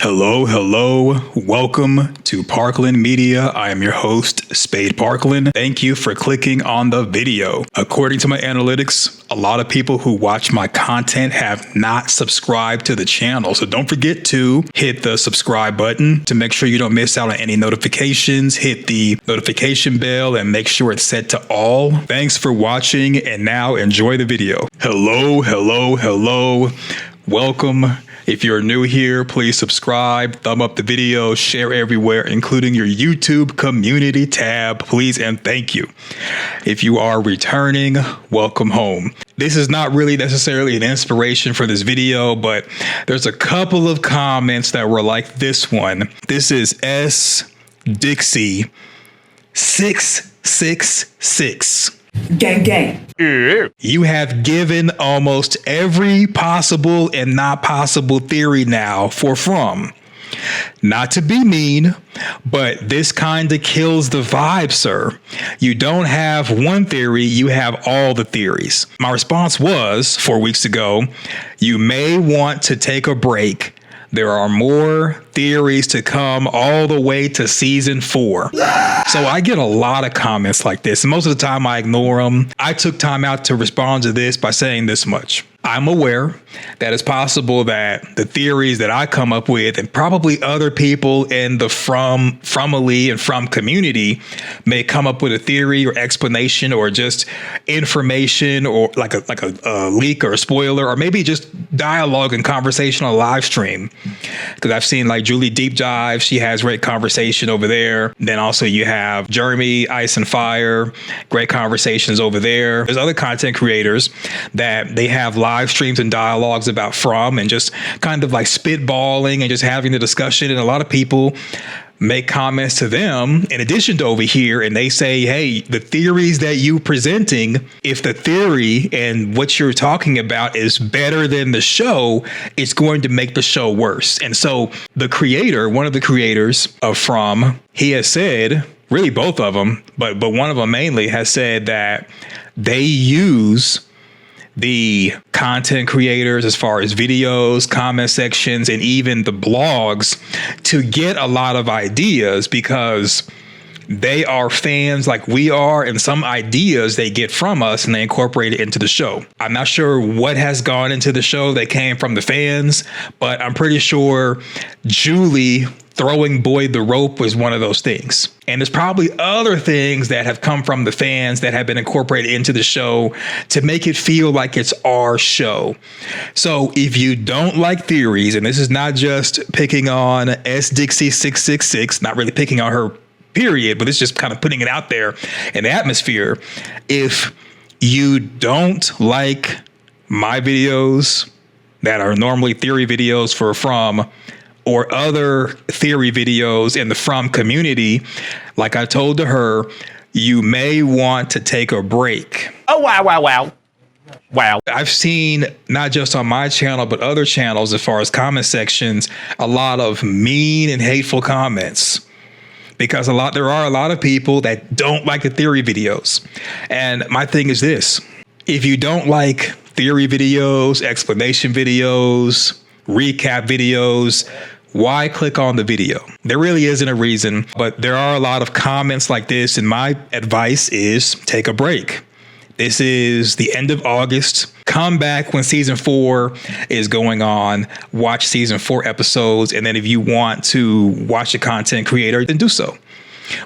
Hello. Welcome to Parkland Media. I am your host, Spade Parkland. Thank you for clicking on the video. According to my analytics, a lot of people who watch my content have not subscribed to the channel. So don't forget to hit the subscribe button to make sure you don't miss out on any notifications. Hit the notification bell and make sure it's set to all. Thanks for watching, and now enjoy the video. Hello. Welcome. If you're new here, please subscribe, thumb up the video, share everywhere, including your YouTube community tab, please and thank you. If you are returning, welcome home. This is not really necessarily an inspiration for this video, but there's a couple of comments that were like this one. This is S Dixie 666. Gang. You have given almost every possible and not possible theory now for From. Not to be mean, but this kind of kills the vibe, sir. You don't have one theory, you have all the theories. My response was 4 weeks ago, you may want to take a break. There are more theories to come all the way to season 4. So I get a lot of comments like this, and most of the time I ignore them. I took time out to respond to this by saying this much. I'm aware that it's possible that the theories that I come up with, and probably other people in the FROMville and From community, may come up with a theory or explanation or just information or like a leak or a spoiler, or maybe just dialogue and conversation on a live stream. Because I've seen like Julie Deep Dive, she has great conversation over there. Then also you have Jeremy Ice and Fire, great conversations over there. There's other content creators that they have live streams and dialogues about From, and just kind of like spitballing and just having the discussion. And a lot of people make comments to them in addition to over here, and they say, hey, the theories that you presenting, if the theory and what you're talking about is better than the show, it's going to make the show worse. And so the creator, one of the creators of From, he has said, really both of them, but one of them mainly has said that they use the content creators as far as videos, comment sections, and even the blogs to get a lot of ideas, because they are fans like we are, and some ideas they get from us and they incorporate it into the show. I'm not sure what has gone into the show that came from the fans, but I'm pretty sure Julie throwing Boyd the rope was one of those things. And there's probably other things that have come from the fans that have been incorporated into the show to make it feel like it's our show. So if you don't like theories, and this is not just picking on S Dixie 666, not really picking on her period, but it's just kind of putting it out there in the atmosphere. If you don't like my videos that are normally theory videos for From, or other theory videos in the From community, like I told to her, you may want to take a break. Oh, wow. I've seen, not just on my channel, but other channels, as far as comment sections, a lot of mean and hateful comments. Because there are a lot of people that don't like the theory videos. And my thing is this: if you don't like theory videos, explanation videos, recap videos, why click on the video? There really isn't a reason, but there are a lot of comments like this, and my advice is take a break. This is the end of August. Come back when season 4 is going on. Watch season 4 episodes, and then if you want to watch a content creator, then do so.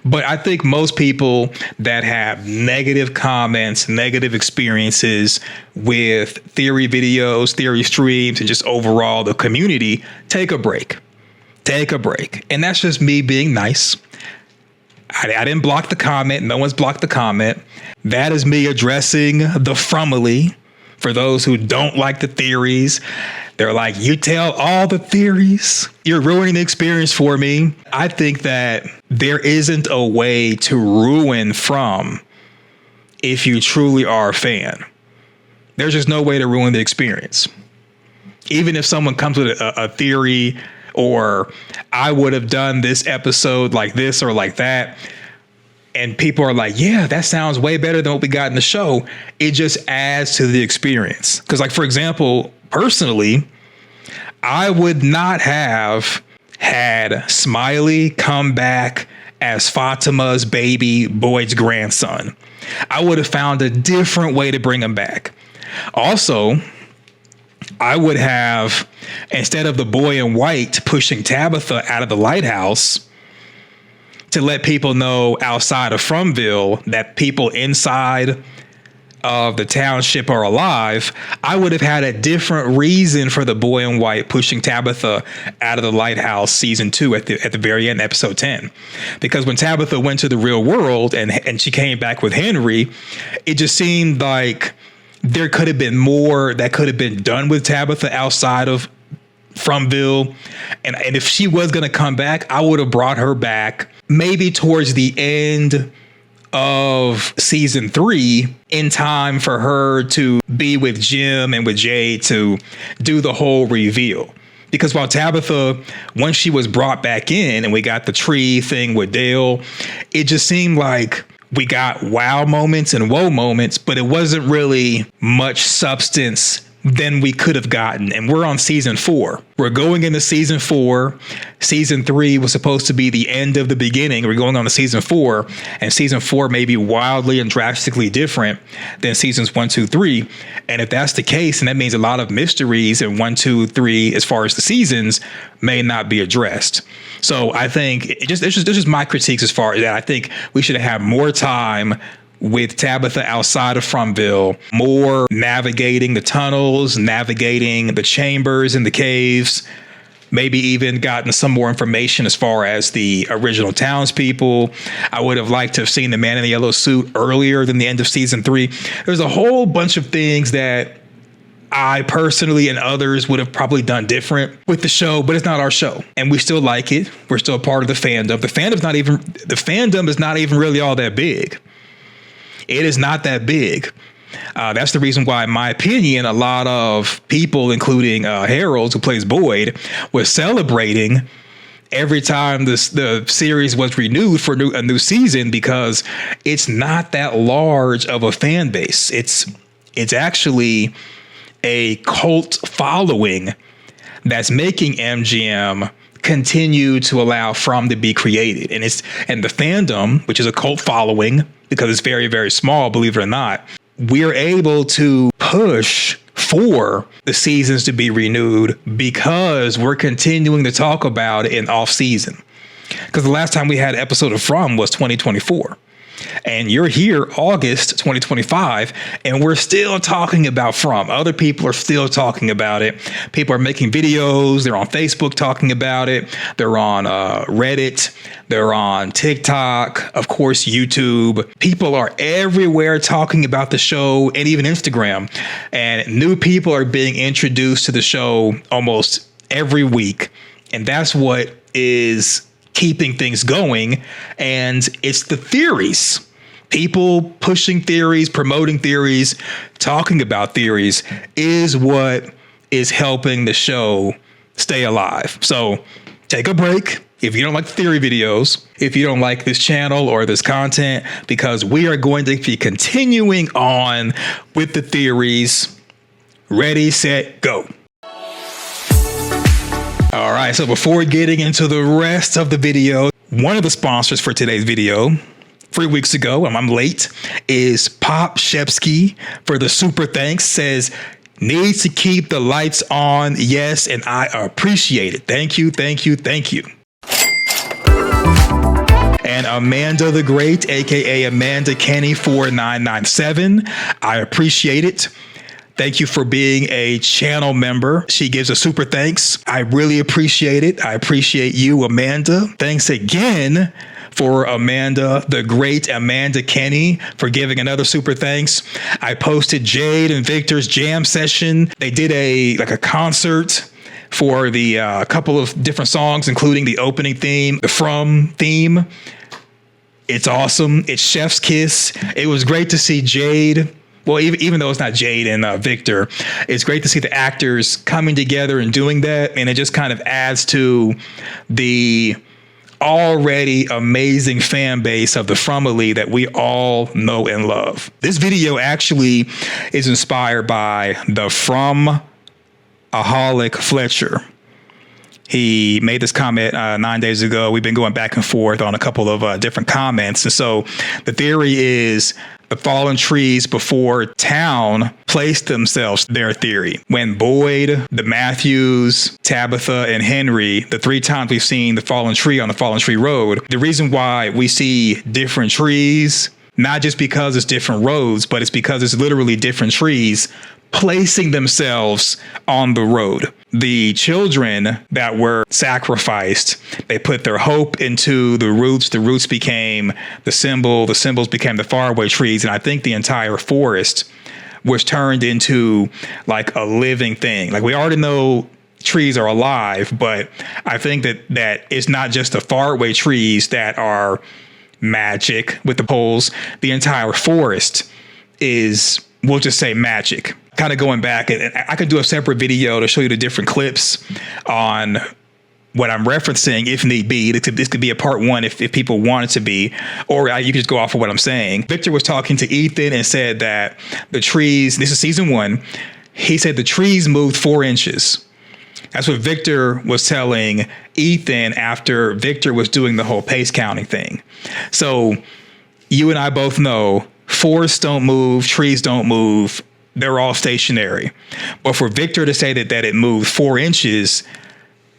But I think most people that have negative comments, negative experiences with theory videos, theory streams, and just overall the community, take a break. Take a break. And that's just me being nice. I didn't block the comment. No one's blocked the comment. That is me addressing the FROMville. For those who don't like the theories, they're like, you tell all the theories, you're ruining the experience for me. I think that there isn't a way to ruin From if you truly are a fan. There's just no way to ruin the experience. Even if someone comes with a theory, or I would have done this episode like this or like that, and people are like, yeah, that sounds way better than what we got in the show, it just adds to the experience. Because, like, for example, personally, I would not have had Smiley come back as Fatima's baby, Boyd's grandson. I would have found a different way to bring him back. Also, I would have, instead of the boy in white pushing Tabitha out of the lighthouse, to let people know outside of FROMville that people inside of the township are alive, I would have had a different reason for the boy in white pushing Tabitha out of the lighthouse season 2 at the very end, episode 10. Because when Tabitha went to the real world and she came back with Henry, it just seemed like there could have been more that could have been done with Tabitha outside of FROMville. And if she was going to come back, I would have brought her back maybe towards the end of season 3 in time for her to be with Jim and with Jade to do the whole reveal. Because while Tabitha, once she was brought back in and we got the tree thing with Dale, it just seemed like we got wow moments and whoa moments, but it wasn't really much substance than we could have gotten. And we're on season 4. We're going into season 4. Season 3 was supposed to be the end of the beginning. We're going on to season 4, and season 4 may be wildly and drastically different than seasons 1, 2, 3. And if that's the case, then that means a lot of mysteries in 1, 2, 3, as far as the seasons, may not be addressed. So I think it's just my critiques as far as that. I think we should have had more time with Tabitha outside of FROMville, more navigating the tunnels, navigating the chambers and the caves, maybe even gotten some more information as far as the original townspeople. I would have liked to have seen the man in the yellow suit earlier than the end of season 3. There's a whole bunch of things that I personally and others would have probably done different with the show, but it's not our show and we still like it. We're still part of the fandom. The fandom is not even really all that big. It is not that big. That's the reason why, in my opinion, a lot of people, including Harold, who plays Boyd, was celebrating every time the series was renewed for a new season, because it's not that large of a fan base. It's actually a cult following that's making MGM continue to allow From to be created. And the fandom, which is a cult following, because it's very, very small, believe it or not, we're able to push for the seasons to be renewed because we're continuing to talk about it in off season. Because the last time we had an episode of From was 2024. And you're here August 2025, and we're still talking about From. Other people are still talking about it. People are making videos. They're on Facebook talking about it. They're on Reddit. They're on TikTok, of course, YouTube. People are everywhere talking about the show, and even Instagram. And new people are being introduced to the show almost every week. And that's what is keeping things going. And it's the theories. People pushing theories, promoting theories, talking about theories is what is helping the show stay alive. So take a break if you don't like theory videos, if you don't like this channel or this content, because we are going to be continuing on with the theories. Ready, set, go. All right, so before getting into the rest of the video, one of the sponsors for today's video, 3 weeks ago, I'm late, is Pop Shepsky for the super thanks. Says, needs to keep the lights on. Yes, and I appreciate it. Thank you, thank you, thank you. And Amanda the Great, aka Amanda Kenny 4997, I appreciate it. Thank you for being a channel member. She gives a super thanks. I really appreciate it. I appreciate you, Amanda. Thanks again for Amanda, the Great Amanda Kenny, for giving another super thanks. I posted Jade and Victor's jam session. They did a concert for the couple of different songs, including the opening theme, the From theme. It's awesome. It's Chef's Kiss. It was great to see Jade. Well, even though it's not Jade and Victor, it's great to see the actors coming together and doing that. And it just kind of adds to the already amazing fan base of the Fromily that we all know and love. This video actually is inspired by the Fromaholic Fletcher. He made this comment 9 days ago. We've been going back and forth on a couple of different comments. And so the theory is the fallen trees before town placed themselves, their theory. When Boyd, the Matthews, Tabitha, and Henry, the 3 times we've seen the fallen tree on the fallen tree road, the reason why we see different trees, not just because it's different roads, but it's because it's literally different trees placing themselves on the road. The children that were sacrificed, they put their hope into the roots. The roots became the symbol. The symbols became the faraway trees. And I think the entire forest was turned into like a living thing. Like we already know trees are alive, but I think that it's not just the faraway trees that are magic with the poles. The entire forest is, we'll just say, magic. Kind of going back, and I could do a separate video to show you the different clips on what I'm referencing if need be. This could be a part 1 if people want it to be, or you could just go off of what I'm saying. Victor was talking to Ethan and said that the trees, this is season 1, he said the trees moved 4 inches. That's what Victor was telling Ethan after Victor was doing the whole pace counting thing. So you and I both know forests don't move, trees don't move. They're all stationary. But for Victor to say that it moved 4 inches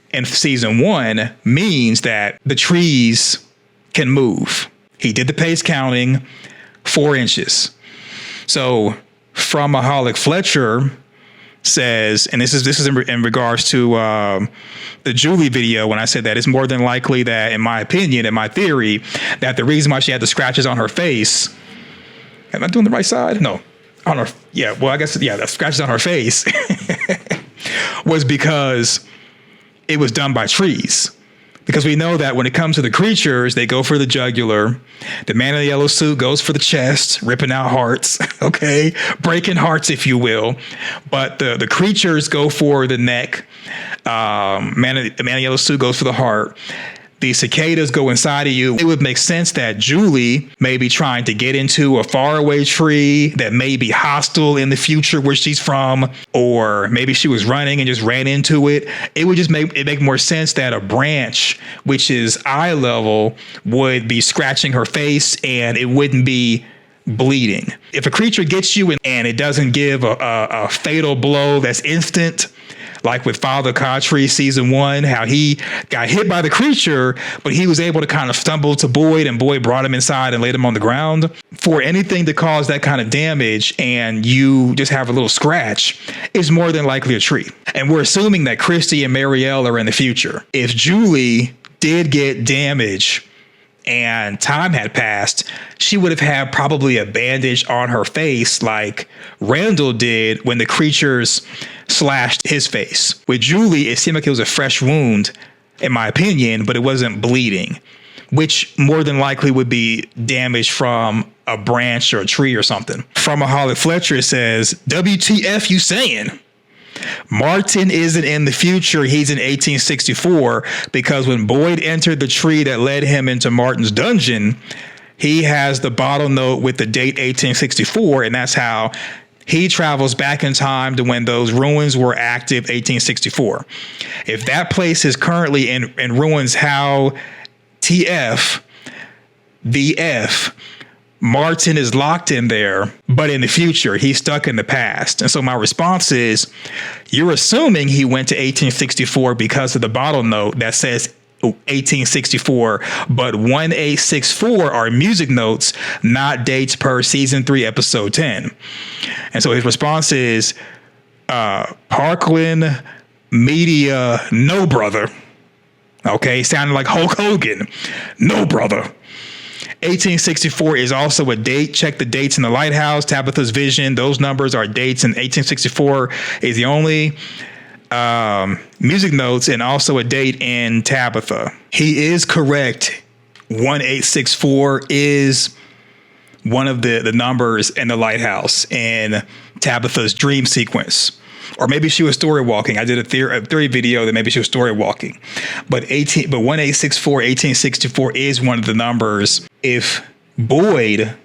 in season 1 means that the trees can move. He did the pace counting, 4 inches. So FROMaholic Fletcher says, and this is in regards to the Julie video, when I said that it's more than likely that, in my opinion, in my theory, that the reason why she had the scratches on her face, am I doing the right side? No. On her, yeah, well, I guess, the scratches on her face was because it was done by trees. Because we know that when it comes to the creatures, they go for the jugular. The man in the yellow suit goes for the chest, ripping out hearts, okay? Breaking hearts, if you will. But the creatures go for the neck. The man in the yellow suit goes for the heart. The cicadas go inside of you. It would make sense that Julie may be trying to get into a faraway tree that may be hostile in the future where she's from, or maybe she was running and just ran into it. It would just make more sense that a branch, which is eye level, would be scratching her face and it wouldn't be bleeding. If a creature gets you and it doesn't give a fatal blow that's instant, like with Father Khatri season 1, how he got hit by the creature, but he was able to kind of stumble to Boyd, and Boyd brought him inside and laid him on the ground. For anything to cause that kind of damage and you just have a little scratch is more than likely a tree. And we're assuming that Christy and Marielle are in the future. If Julie did get damage and time had passed, she would have had probably a bandage on her face like Randall did when the creatures slashed his face. With Julie, it seemed like it was a fresh wound, in my opinion, but it wasn't bleeding, which more than likely would be damage from a branch or a tree or something. FROMaholic Fletcher says, WTF you saying? Martin isn't in the future, he's in 1864, because when Boyd entered the tree that led him into Martin's dungeon, he has the bottle note with the date 1864, and that's how he travels back in time to when those ruins were active, 1864. If that place is currently in ruins, how TF, VF, Martin is locked in there, but in the future, he's stuck in the past. And so my response is, you're assuming he went to 1864 because of the bottle note that says 1864, but 1864 are music notes, not dates per season 3, episode 10. And so his response is, Parkland Media, no brother. Okay, sounding like Hulk Hogan. No brother. 1864 is also a date. Check the dates in the lighthouse, Tabitha's vision. Those numbers are dates, and 1864 is the only music notes and also a date in Tabitha. He is correct. 1864 is one of the numbers in the lighthouse in Tabitha's dream sequence. Or maybe she was story walking. I did a theory video that maybe she was story walking. But 1864, 1864 is one of the numbers. If Boyd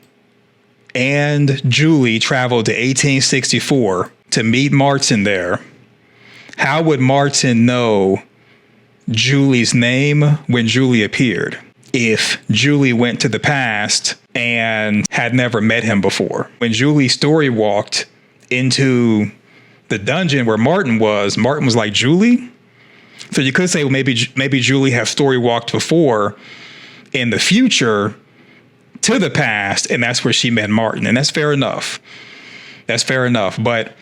and Julie traveled to 1864 to meet Martin there, how would Martin know Julie's name when Julie appeared if Julie went to the past and had never met him before. When Julie story walked into the dungeon where Martin was like, Julie? So you could say, well, maybe Julie has story walked before in the future to the past, and that's where she met Martin. And that's fair enough. But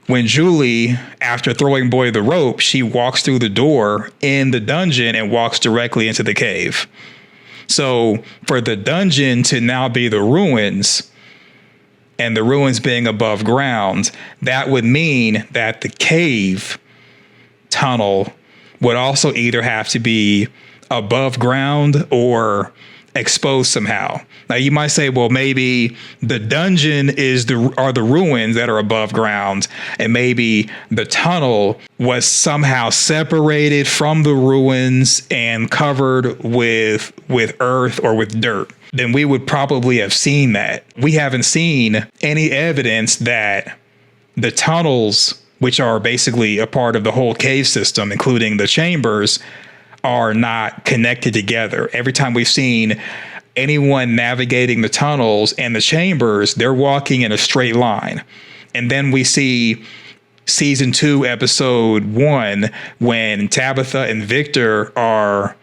when Julie, after throwing Boy the rope, she walks through the door in the dungeon and walks directly into the cave. So for the dungeon to now be the ruins, and the ruins being above ground, that would mean that the cave tunnel would also either have to be above ground or exposed somehow. Now you might say, well, maybe the dungeon are the ruins that are above ground, and maybe the tunnel was somehow separated from the ruins and covered with earth or with dirt. Then we would probably have seen that. We haven't seen any evidence that the tunnels, which are basically a part of the whole cave system, including the chambers, are not connected together. Every time we've seen anyone navigating the tunnels and the chambers, they're walking in a straight line. And then we see season 2, episode 1, when Tabitha and Victor are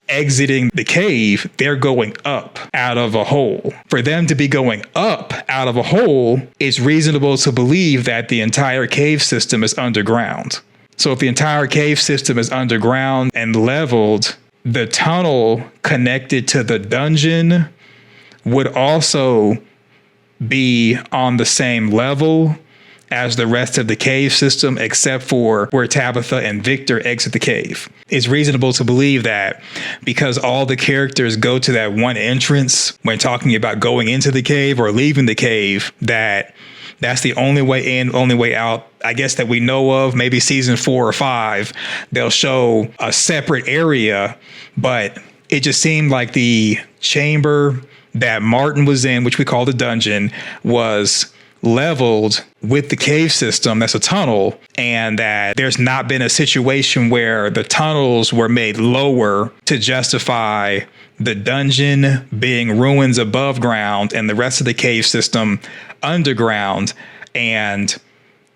exiting the cave, they're going up out of a hole. For them to be going up out of a hole, it's reasonable to believe that the entire cave system is underground. So if the entire cave system is underground and leveled, the tunnel connected to the dungeon would also be on the same level as the rest of the cave system, except for where Tabitha and Victor exit the cave. It's reasonable to believe that because all the characters go to that one entrance when talking about going into the cave or leaving the cave, that's the only way in, only way out, I guess, that we know of. Maybe season 4 or 5, they'll show a separate area, but it just seemed like the chamber that Martin was in, which we call the dungeon, was leveled with the cave system, that's a tunnel, and that there's not been a situation where the tunnels were made lower to justify the dungeon being ruins above ground and the rest of the cave system underground, and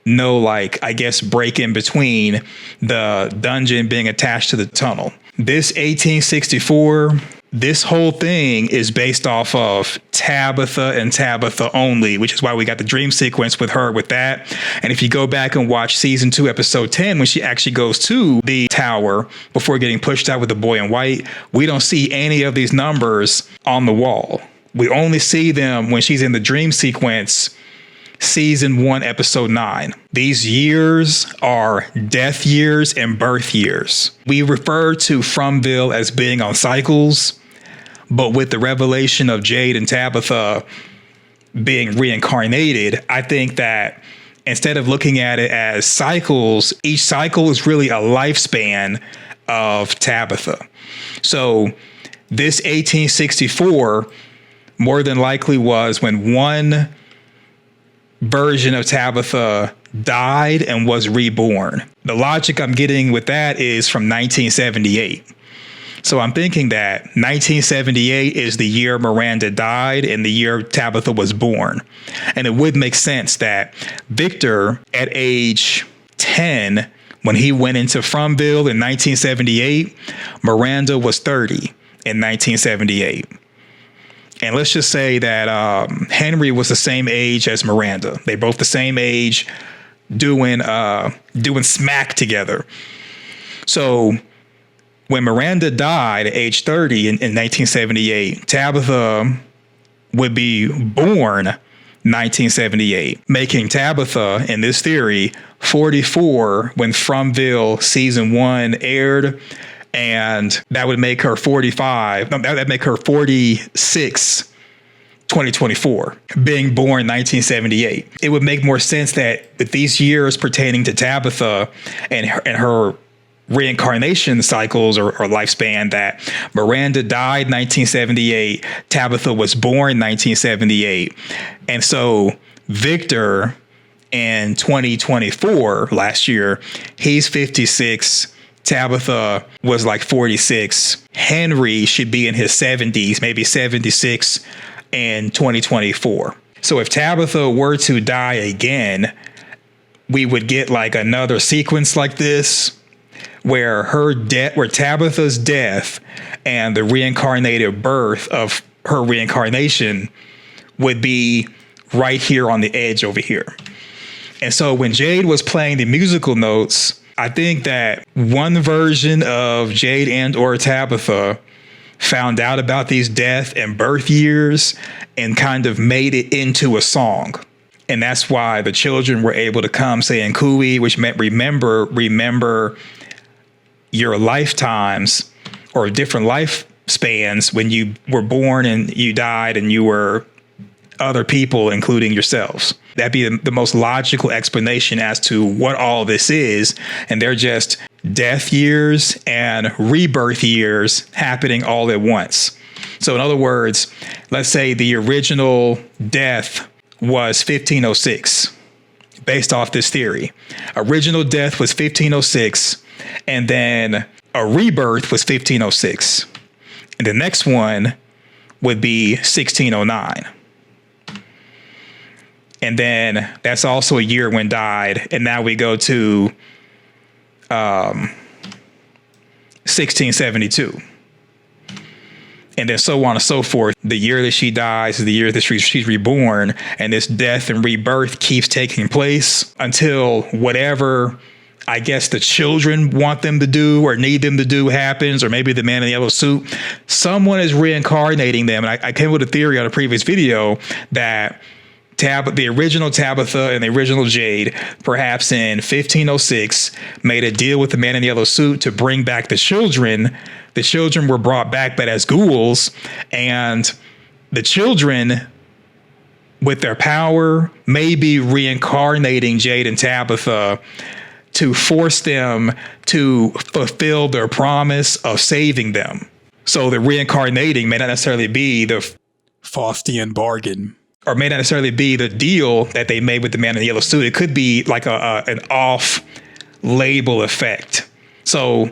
no, like, I guess, break in between the dungeon being attached to the tunnel. This 1864, this whole thing is based off of Tabitha and Tabitha only, which is why we got the dream sequence with her with that. And if you go back and watch season 2, episode 10, when she actually goes to the tower before getting pushed out with the boy in white, we don't see any of these numbers on the wall. We only see them when she's in the dream sequence, season 1, episode 9. These years are death years and birth years. We refer to FROMville as being on cycles, but with the revelation of Jade and Tabitha being reincarnated, I think that instead of looking at it as cycles, each cycle is really a lifespan of Tabitha. So this 1864 more than likely was when one version of Tabitha died and was reborn. The logic I'm getting with that is from 1978. So I'm thinking that 1978 is the year Miranda died and the year Tabitha was born. And it would make sense that Victor, at age 10, when he went into FROMville in 1978, Miranda was 30 in 1978. And let's just say that Henry was the same age as Miranda. They both the same age, doing smack together. So when Miranda died at age 30 in 1978, Tabitha would be born 1978, making Tabitha, in this theory, 44 when FROMville season 1 aired. And that would make her 45. No, that'd make her 46, 2024, being born 1978. It would make more sense that with these years pertaining to Tabitha and her reincarnation cycles or lifespan, that Miranda died 1978, Tabitha was born 1978. And so Victor in 2024, last year, he's 56. Tabitha was like 46. Henry should be in his 70s, maybe 76 in 2024. So if Tabitha were to die again, we would get like another sequence like this where where Tabitha's death and the reincarnated birth of her reincarnation would be right here on the edge over here. And so when Jade was playing the musical notes, I think that one version of Jade and or Tabitha found out about these death and birth years and kind of made it into a song. And that's why the children were able to come saying Kui, which meant remember your lifetimes or different lifespans when you were born and you died and you were other people, including yourselves. That'd be the most logical explanation as to what all this is. And they're just death years and rebirth years happening all at once. So in other words, let's say the original death was 1506, based off this theory. Original death was 1506, and then a rebirth was 1506. And the next one would be 1609. And then that's also a year when died. And now we go to 1672. And then so on and so forth. The year that she dies is the year that she's reborn. And this death and rebirth keeps taking place until whatever, I guess, the children want them to do or need them to do happens, or maybe the man in the yellow suit. Someone is reincarnating them. And I came up with a theory on a previous video that the original Tabitha and the original Jade, perhaps in 1506, made a deal with the man in the yellow suit to bring back the children. The children were brought back, but as ghouls, and the children, with their power, may be reincarnating Jade and Tabitha to force them to fulfill their promise of saving them. So the reincarnating may not necessarily be the Faustian bargain, or may not necessarily be the deal that they made with the man in the yellow suit. It could be like an off-label effect. So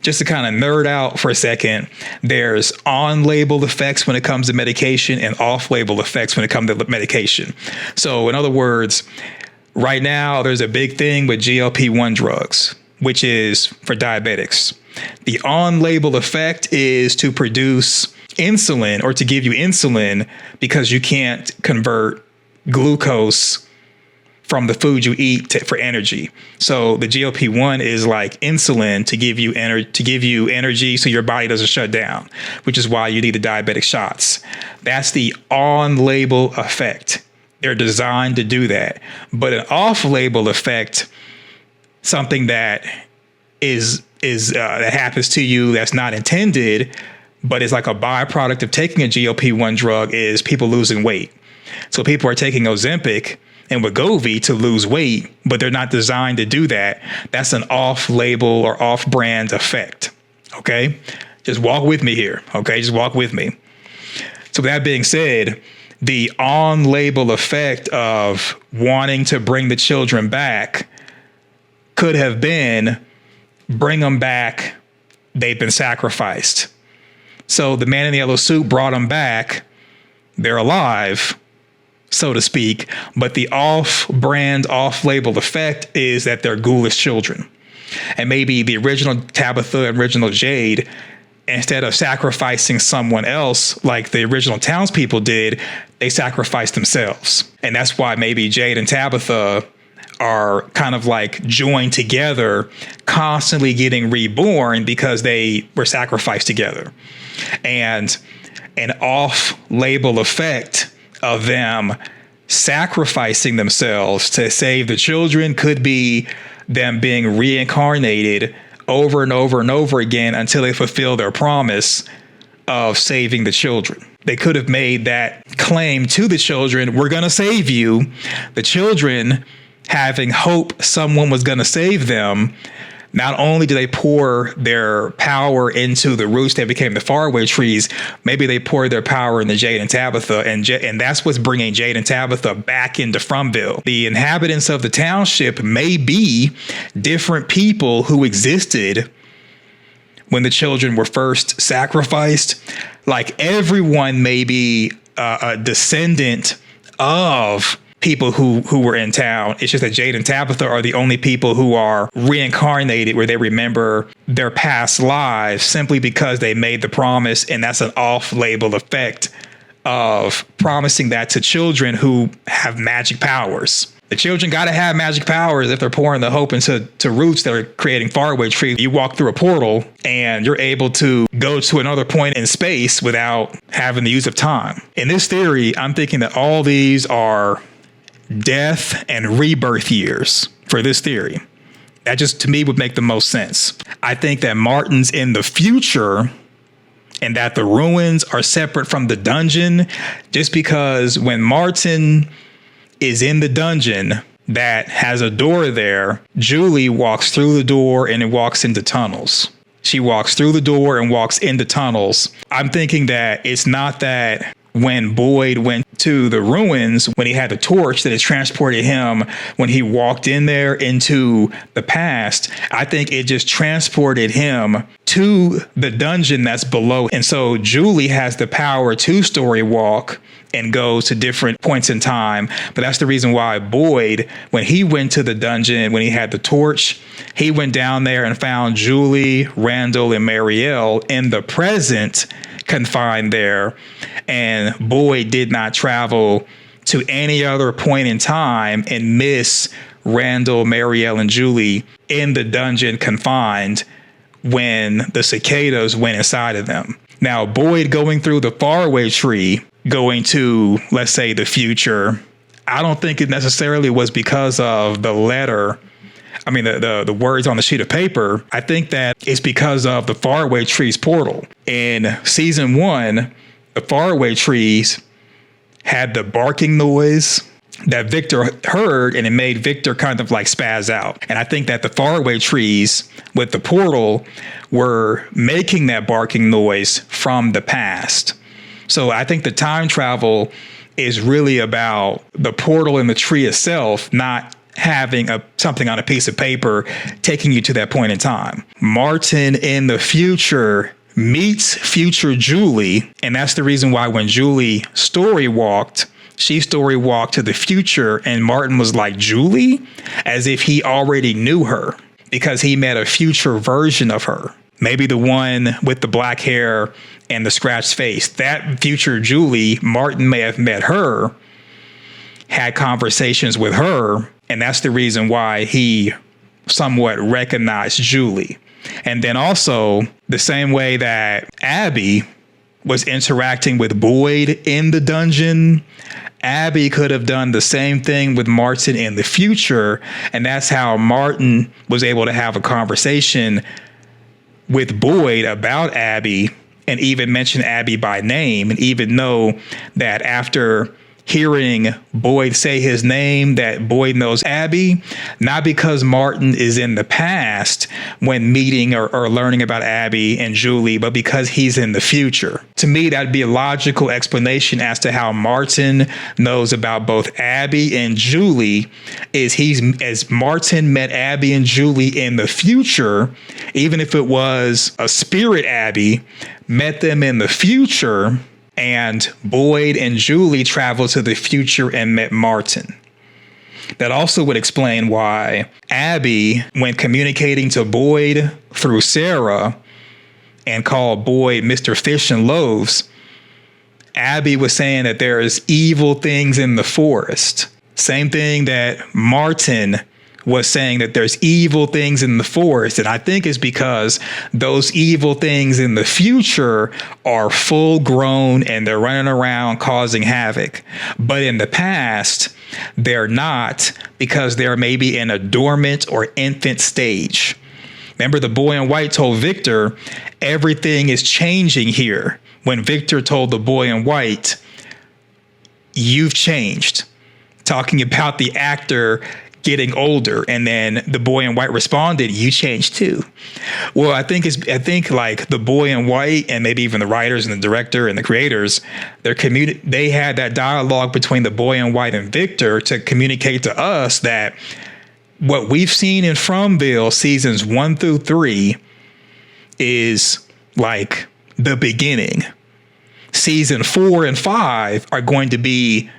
just to kind of nerd out for a second, there's on-label effects when it comes to medication and off-label effects when it comes to medication. So in other words, right now there's a big thing with GLP-1 drugs, which is for diabetics. The on-label effect is to produce insulin, or to give you insulin, because you can't convert glucose from the food you eat for energy. So the GLP-1 is like insulin to give you energy so your body doesn't shut down, which is why you need the diabetic shots. That's the on-label effect. They're designed to do that. But an off-label effect, something that that happens to you that's not intended, but it's like a byproduct of taking a GLP-1 drug, is people losing weight. So people are taking Ozempic and Wegovy to lose weight, but they're not designed to do that. That's an off-label or off-brand effect. Okay? Just walk with me here. Okay? Just walk with me. So with that being said, the on-label effect of wanting to bring the children back could have been, bring them back, they've been sacrificed. So the man in the yellow suit brought them back. They're alive, so to speak. But the off-brand, off-label effect is that they're ghoulish children. And maybe the original Tabitha and original Jade, instead of sacrificing someone else like the original townspeople did, they sacrificed themselves. And that's why maybe Jade and Tabitha are kind of like joined together, constantly getting reborn because they were sacrificed together. And an off-label effect of them sacrificing themselves to save the children could be them being reincarnated over and over and over again until they fulfill their promise of saving the children. They could have made that claim to the children, we're going to save you. The children, having hope someone was going to save them, not only do they pour their power into the roots that became the faraway trees, maybe they pour their power into Jade and Tabitha, and that's what's bringing Jade and Tabitha back into FROMville. The inhabitants of the township may be different people who existed when the children were first sacrificed. Like, everyone may be a descendant of people who were in town. It's just that Jade and Tabitha are the only people who are reincarnated, where they remember their past lives simply because they made the promise, and that's an off-label effect of promising that to children who have magic powers. The children got to have magic powers if they're pouring the hope into roots that are creating faraway trees. You walk through a portal and you're able to go to another point in space without having the use of time. In this theory, I'm thinking that all these are death and rebirth years for this theory. That just, to me, would make the most sense. I think that Martin's in the future and that the ruins are separate from the dungeon, just because when Martin is in the dungeon that has a door there, Julie walks through the door and it walks into tunnels. She walks through the door and walks into tunnels. I'm thinking that it's not that when Boyd went to the ruins, when he had the torch, that it transported him when he walked in there into the past. I think it just transported him to the dungeon that's below. And so Julie has the power to story walk and goes to different points in time. But that's the reason why Boyd, when he went to the dungeon, when he had the torch, he went down there and found Julie, Randall, and Marielle in the present, confined there. And Boyd did not travel to any other point in time and miss Randall, Marielle, and Julie in the dungeon confined when the cicadas went inside of them. Now, Boyd going through the faraway tree, going to, let's say, the future, I don't think it necessarily was because of the letter. I mean, the words on the sheet of paper. I think that it's because of the faraway trees portal. In season 1, the faraway trees had the barking noise that Victor heard, and it made Victor kind of like spaz out. And I think that the faraway trees with the portal were making that barking noise from the past. So I think the time travel is really about the portal in the tree itself, not having something on a piece of paper taking you to that point in time. Martin in the future meets future Julie, and that's the reason why when Julie story walked, she story walked to the future, and Martin was like, Julie? As if he already knew her, because he met a future version of her. Maybe the one with the black hair and the scratched face. That future Julie, Martin may have met her, had conversations with her, and that's the reason why he somewhat recognized Julie. And then also, the same way that Abby was interacting with Boyd in the dungeon, Abby could have done the same thing with Martin in the future, and that's how Martin was able to have a conversation with Boyd about Abby, and even mention Abby by name, and even know that after hearing Boyd say his name, that Boyd knows Abby, not because Martin is in the past when meeting or learning about Abby and Julie, but because he's in the future. To me, that'd be a logical explanation as to how Martin knows about both Abby and Julie, as Martin met Abby and Julie in the future, even if it was a spirit Abby, met them in the future, and Boyd and Julie traveled to the future and met Martin. That also would explain why Abby, when communicating to Boyd through Sarah and called Boyd Mr. Fish and Loaves, Abby was saying that there is evil things in the forest. Same thing that Martin was saying, that there's evil things in the forest. And I think it's because those evil things in the future are full grown and they're running around causing havoc. But in the past, they're not, because they're maybe in a dormant or infant stage. Remember, the boy in white told Victor, everything is changing here. When Victor told the boy in white, you've changed. Talking about the actor getting older. And then the boy in white responded, "You changed too." Well, I think like the boy in white, and maybe even the writers and the director and the creators, they had that dialogue between the boy in white and Victor to communicate to us that what we've seen in FROMville seasons 1 through 3 is like the beginning. Season 4 and 5 are going to be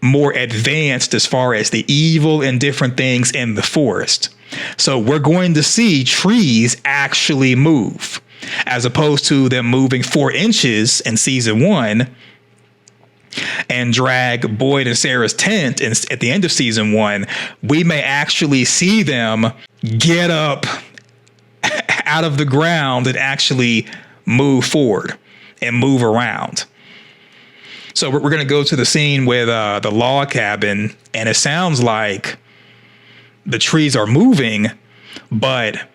more advanced as far as the evil and different things in the forest. So we're going to see trees actually move, as opposed to them moving 4 inches in season 1 and drag Boyd and Sarah's tent at the end of season 1. We may actually see them get up out of the ground and actually move forward and move around. So we're going to go to the scene with the log cabin, and it sounds like the trees are moving, but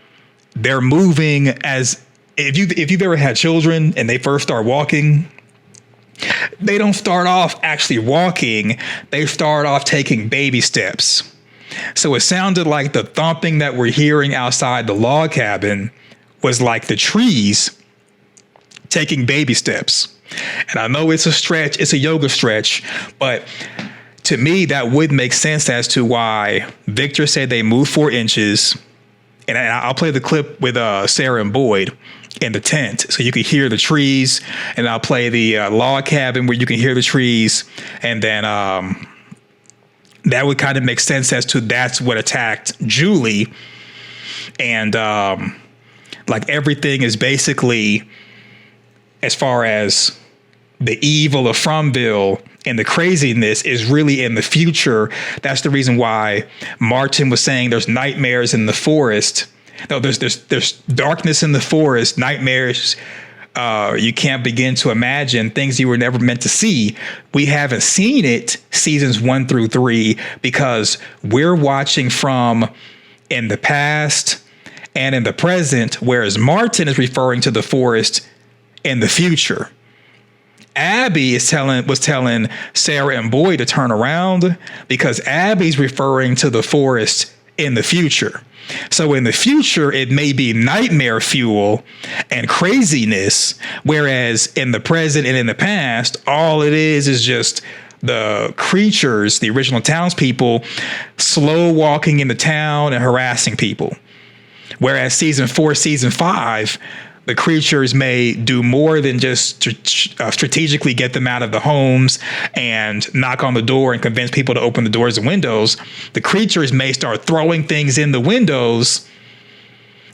they're moving as if you've ever had children and they first start walking, they don't start off actually walking. They start off taking baby steps. So it sounded like the thumping that we're hearing outside the log cabin was like the trees taking baby steps. And I know it's a stretch, it's a yoga stretch, but to me, that would make sense as to why Victor said they moved 4 inches. And I'll play the clip with Sarah and Boyd in the tent so you can hear the trees. And I'll play the log cabin where you can hear the trees. And then that would kind of make sense as to that's what attacked Julie. And like everything is basically, as far as the evil of FROMville and the craziness, is really in the future. That's the reason why Martin was saying there's nightmares in the forest. No, there's darkness in the forest, nightmares. You can't begin to imagine, things you were never meant to see. We haven't seen it seasons 1 through 3 because we're watching from in the past and in the present, whereas Martin is referring to the forest in the future. Abby was telling Sarah and Boyd to turn around because Abby's referring to the forest in the future. So in the future, it may be nightmare fuel and craziness, whereas in the present and in the past, all it is just the creatures, the original townspeople, slow walking in the town and harassing people. Whereas season 4, season 5, the creatures may do more than just strategically get them out of the homes and knock on the door and convince people to open the doors and windows. The creatures may start throwing things in the windows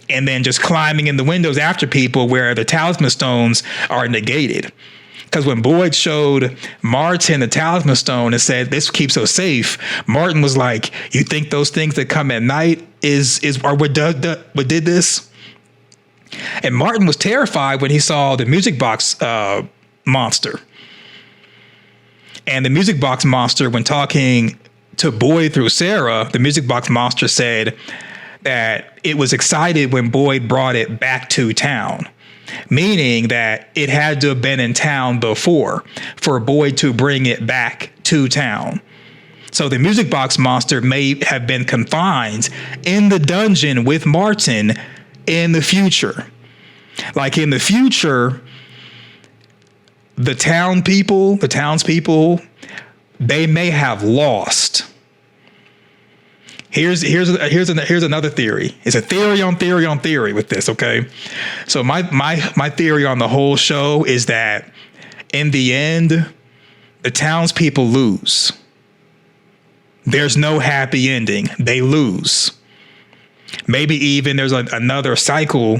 and then just climbing in the windows after people, where the talisman stones are negated. Because when Boyd showed Martin the talisman stone and said, "This keeps us safe," Martin was like, "You think those things that come at night are what did this?" And Martin was terrified when he saw the music box monster. And the music box monster, when talking to Boyd through Sarah, the music box monster said that it was excited when Boyd brought it back to town, meaning that it had to have been in town before for Boyd to bring it back to town. So the music box monster may have been confined in the dungeon with Martin in the future. Like in the future, the townspeople, they may have lost. Here's another theory. It's a theory on theory on theory with this, okay? So my theory on the whole show is that in the end, the townspeople lose. There's no happy ending. They lose. Maybe even there's another cycle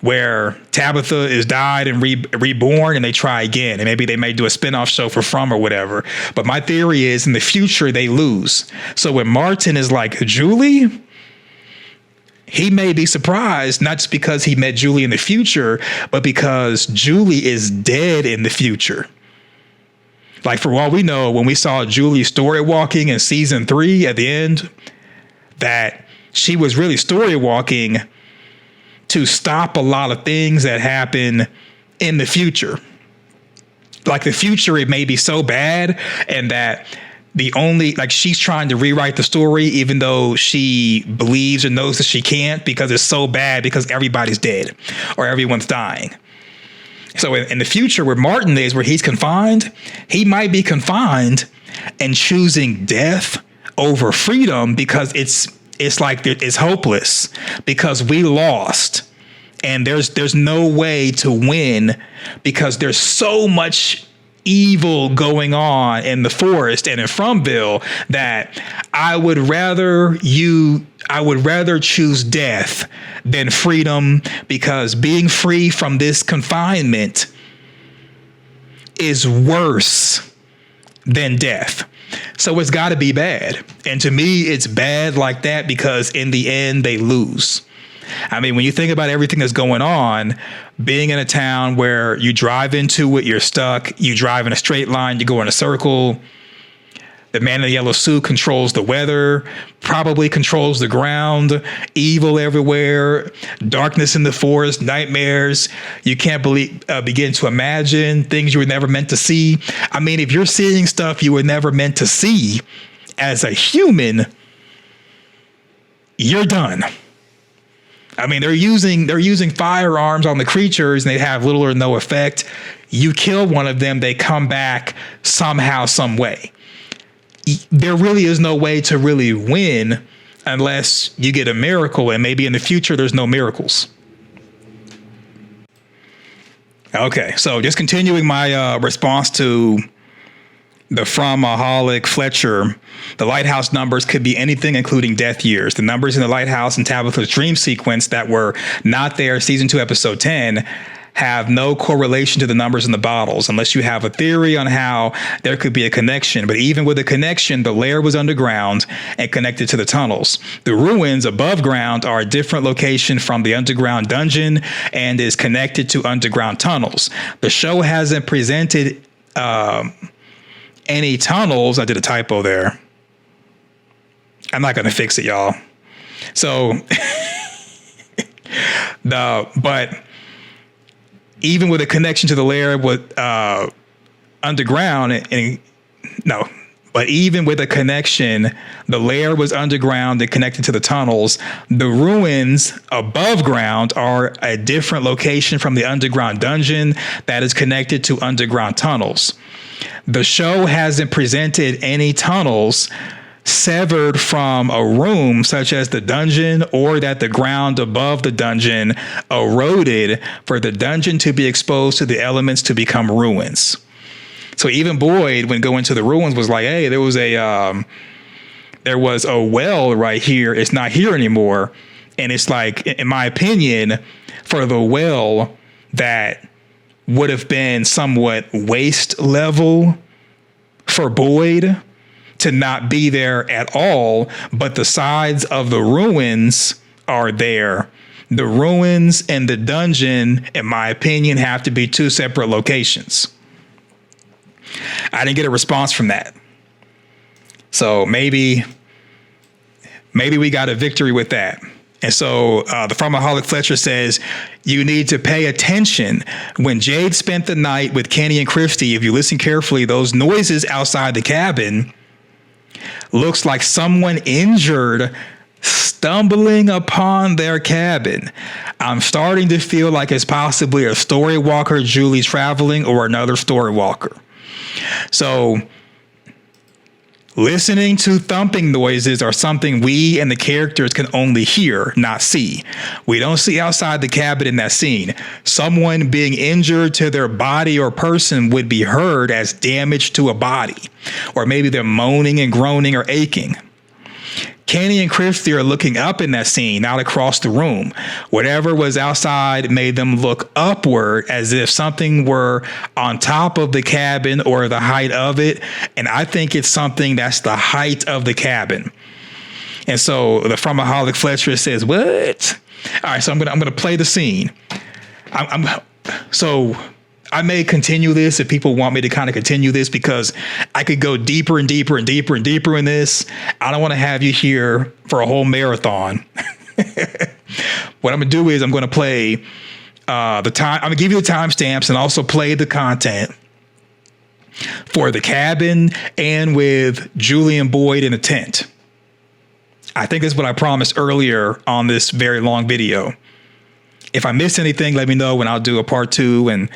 where Tabitha is died and reborn and they try again. And maybe they may do a spinoff show for From or whatever. But my theory is in the future, they lose. So when Martin is like, "Julie," he may be surprised, not just because he met Julie in the future, but because Julie is dead in the future. Like, for all we know, when we saw Julie story walking in season 3 at the end, that she was really story walking to stop a lot of things that happen in the future. Like the future, it may be so bad, and that the only, like, she's trying to rewrite the story, even though she believes or knows that she can't, because it's so bad because everybody's dead or everyone's dying. So in the future where Martin is, where he's confined, he might be confined and choosing death over freedom because it's like it's hopeless because we lost and there's no way to win because there's so much evil going on in the forest and in FROMville that I would rather choose death than freedom, because being free from this confinement is worse than death. So it's got to be bad. And to me, it's bad like that because in the end, they lose. I mean, when you think about everything that's going on, being in a town where you drive into it, you're stuck, you drive in a straight line, you go in a circle. The man in the yellow suit controls the weather, probably controls the ground, evil everywhere, darkness in the forest, nightmares. You can't begin to imagine things you were never meant to see. I mean, if you're seeing stuff you were never meant to see as a human, you're done. I mean, they're using firearms on the creatures and they have little or no effect. You kill one of them, they come back somehow, some way. There really is no way to really win unless you get a miracle, and maybe in the future there's no miracles. Okay, so just continuing my response to the FROMaholic Fletcher, the lighthouse numbers could be anything, including death years. The numbers in the lighthouse and Tabitha's dream sequence that were not there, season 2, episode 10, have no correlation to the numbers in the bottles, unless you have a theory on how there could be a connection. But even with a connection, the lair was underground and connected to the tunnels. The ruins above ground are a different location from the underground dungeon and is connected to underground tunnels. The show hasn't presented any tunnels. I did a typo there. I'm not going to fix it, y'all. So, but even with a connection to the lair with underground, but even with a connection, the lair was underground and connected to the tunnels. The ruins above ground are a different location from the underground dungeon that is connected to underground tunnels. The show hasn't presented any tunnels severed from a room such as the dungeon, or that the ground above the dungeon eroded for the dungeon to be exposed to the elements to become ruins. So even Boyd, when going to the ruins, was like, hey, there was a well right here. It's not here anymore. And it's like, in my opinion, for the well that would have been somewhat waste level for Boyd to not be there at all, but the sides of the ruins are there. The ruins and the dungeon, in my opinion, have to be two separate locations. I didn't get a response from that. So maybe we got a victory with that. And so the FROMaholic Fletcher says, you need to pay attention. When Jade spent the night with Kenny and Christy, if you listen carefully, those noises outside the cabin looks like someone injured stumbling upon their cabin. I'm starting to feel like it's possibly a story walker Julie's traveling, or another story walker. So listening to thumping noises are something we and the characters can only hear, not see. We don't see outside the cabin in that scene. Someone being injured to their body or person would be heard as damage to a body, or maybe they're moaning and groaning or aching. Kenny and Christy are looking up in that scene, not across the room. Whatever was outside made them look upward, as if something were on top of the cabin or the height of it. And I think it's something that's the height of the cabin. And so the FROMaholic Fletcher says, what? All right, so I'm gonna play the scene. So I may continue this if people want me to kind of continue this, because I could go deeper and deeper and deeper and deeper in this. I don't want to have you here for a whole marathon. What I'm going to do is I'm going to play I'm going to give you the timestamps and also play the content. for the cabin and with Julian Boyd in a tent. I think that's what I promised earlier on this very long video. If I missed anything, let me know and I'll do a part 2 and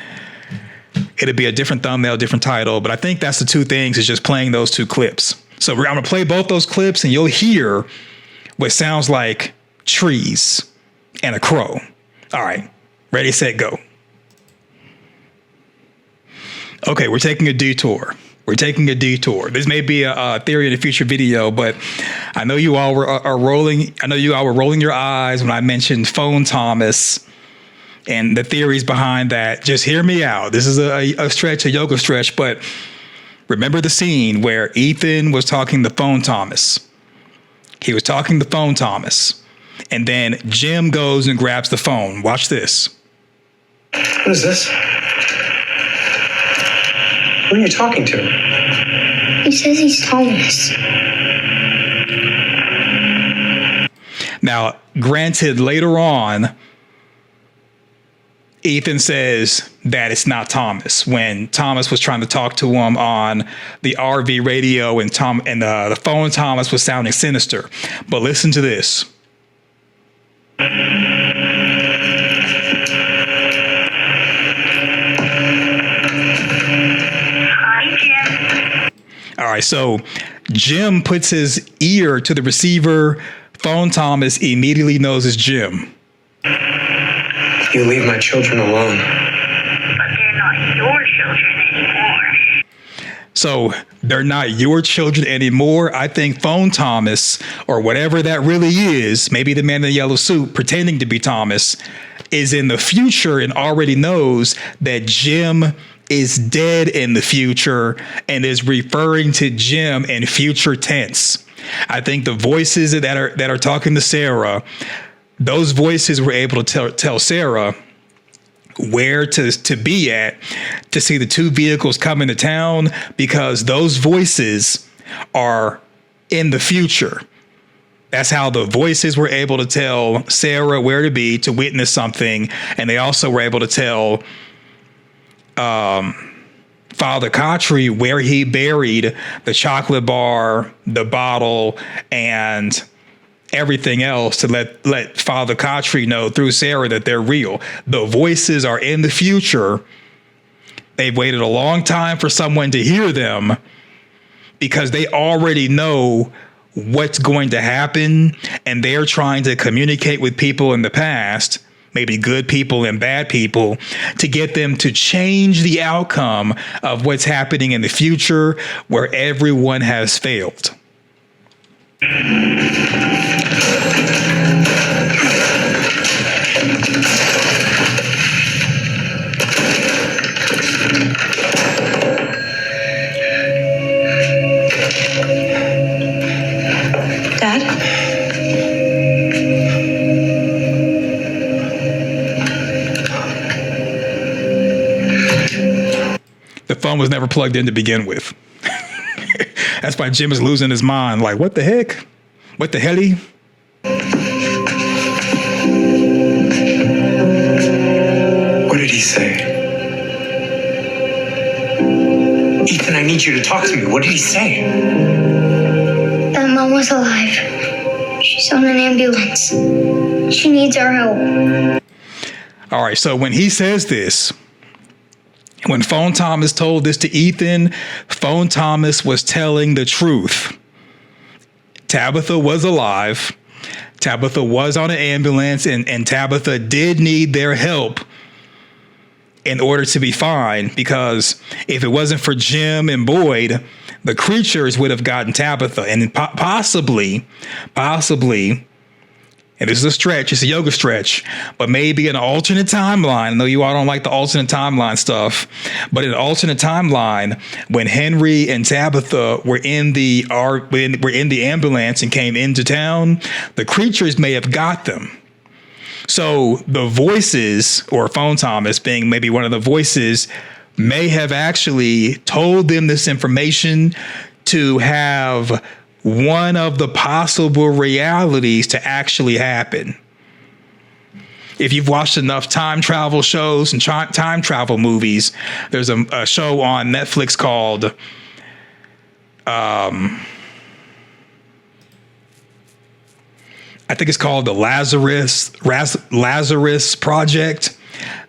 it'll be a different thumbnail, different title. But I think that's the 2 things, is just playing those 2 clips. So I'm going to play both those clips and you'll hear what sounds like trees and a crow. All right, ready, set, go. Okay, we're taking a detour. This may be a theory in a future video, but I know you all were rolling. I know you all were rolling your eyes when I mentioned Phone Thomas and the theories behind that. Just hear me out. This is a stretch, a yoga stretch, but remember the scene where Ethan was talking to Phone Thomas. He was talking to Phone Thomas, and then Jim goes and grabs the phone. Watch this. What is this? Who are you talking to? He says he's Thomas. Now, granted, later on, Ethan says that it's not Thomas when Thomas was trying to talk to him on the RV radio, and the phone Thomas was sounding sinister. But listen to this. All right, so Jim puts his ear to the receiver. Phone Thomas immediately knows it's Jim. You leave my children alone. But they're not your children anymore. So they're not your children anymore. I think Phone Thomas, or whatever that really is, maybe the man in the yellow suit pretending to be Thomas, is in the future and already knows that Jim is dead in the future and is referring to Jim in future tense. I think the voices that are talking to Sarah, those voices were able to tell Sarah where to be at to see the 2 vehicles come into town, because those voices are in the future. That's how the voices were able to tell Sarah where to be to witness something. And they also were able to tell Father Kotri where he buried the chocolate bar, the bottle, and everything else, to let Father Kotri know through Sarah that they're real. The voices are in the future. They've waited a long time for someone to hear them because they already know what's going to happen, and they're trying to communicate with people in the past, maybe good people and bad people, to get them to change the outcome of what's happening in the future where everyone has failed. Dad? The phone was never plugged in to begin with. That's why Jim is losing his mind. Like, what the heck? What the helly? What did he say? Ethan, I need you to talk to me. What did he say? That Mom was alive. She's on an ambulance. She needs our help. All right, so when he says this, when Phone Thomas told this to Ethan, Phone Thomas was telling the truth. Tabitha was alive. Tabitha was on an ambulance, and Tabitha did need their help in order to be fine, because if it wasn't for Jim and Boyd, the creatures would have gotten Tabitha. And possibly, and this is a stretch, it's a yoga stretch, but maybe an alternate timeline. I know you all don't like the alternate timeline stuff, but in an alternate timeline, when Henry and Tabitha were in the ambulance and came into town, the creatures may have got them. So the voices, or Phone Thomas being maybe one of the voices, may have actually told them this information to have one of the possible realities to actually happen. if you've watched enough time travel shows and time travel movies, there's a show on Netflix called I think it's called the Lazarus Project.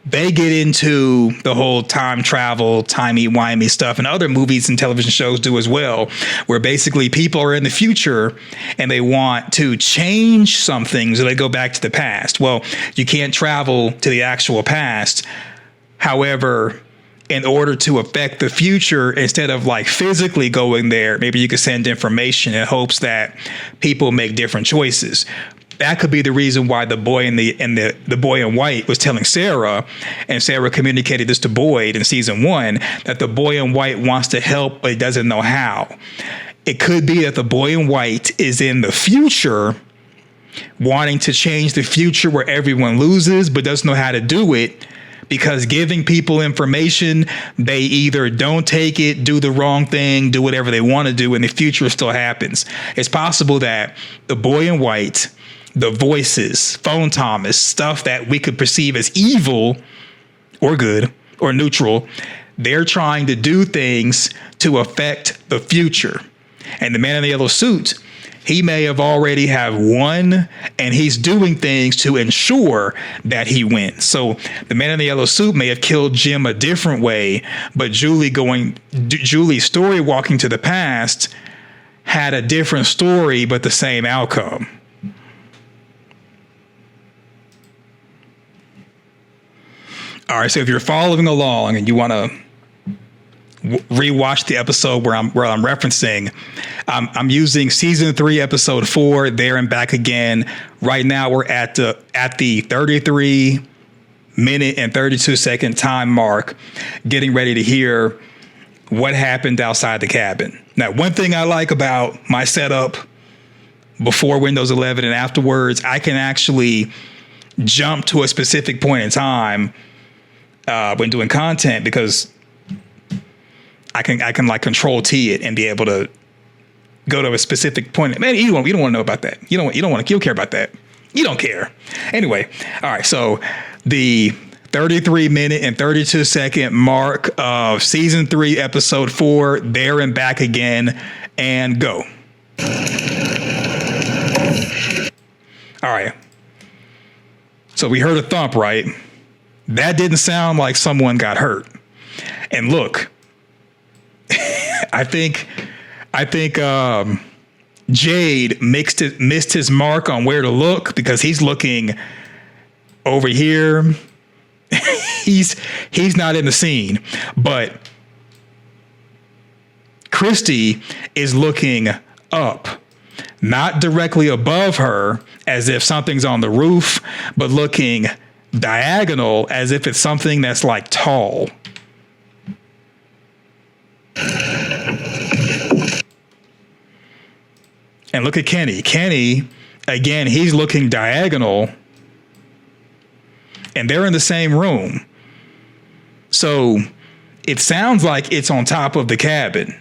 They get into the whole time travel, timey-wimey stuff, and other movies and television shows do as well, where basically people are in the future and they want to change something, so they go back to the past. Well, you can't travel to the actual past. However, in order to affect the future, instead of like physically going there, maybe you could send information in hopes that people make different choices. That could be the reason why the boy the boy in white was telling Sarah, and Sarah communicated this to Boyd in season 1, that the boy in white wants to help, but he doesn't know how. It could be that the boy in white is in the future, wanting to change the future where everyone loses, but doesn't know how to do it, because giving people information, they either don't take it, do the wrong thing, do whatever they want to do, and the future still happens. It's possible that the boy in white, the voices, phone Thomas, stuff that we could perceive as evil or good or neutral, they're trying to do things to affect the future. And the man in the yellow suit, he may have already have won, and he's doing things to ensure that he wins. So the man in the yellow suit may have killed Jim a different way, but Julie's story walking to the past had a different story, but the same outcome. All right, so if you're following along and you want to rewatch the episode where I'm referencing, I'm using season 3, episode 4, There and Back Again. Right now we're at the 33-minute and 32-second time mark, getting ready to hear what happened outside the cabin. Now, one thing I like about my setup before Windows 11 and afterwards, I can actually jump to a specific point in time when doing content, because I can like control T it and be able to go to a specific point. Man, you don't want to know about that. You don't care about that. You don't care. Anyway, all right. So the 33-minute and 32-second mark of season 3, episode 4, There and Back Again, and go. All right. So we heard a thump, right? That didn't sound like someone got hurt. And look, I think Jade missed his mark on where to look, because he's looking over here. he's not in the scene, but Christy is looking up, not directly above her as if something's on the roof, but looking diagonal as if it's something that's like tall. And look at Kenny. Kenny, again, he's looking diagonal, and they're in the same room. So it sounds like it's on top of the cabin,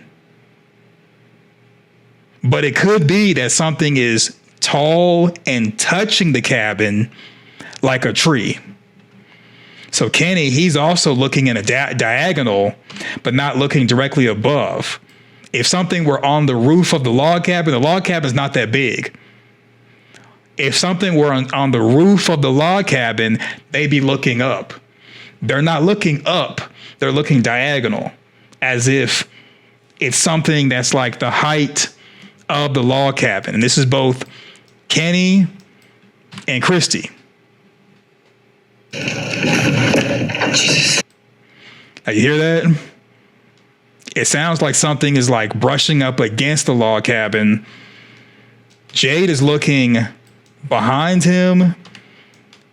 but it could be that something is tall and touching the cabin like a tree. So Kenny, he's also looking in a diagonal, but not looking directly above. If something were on the roof of the log cabin is not that big. If something were on the roof of the log cabin, they'd be looking up. They're not looking up, they're looking diagonal, as if it's something that's like the height of the log cabin. And this is both Kenny and Christy. Now, you hear that? It sounds like something is like brushing up against the log cabin. Jade is looking behind him.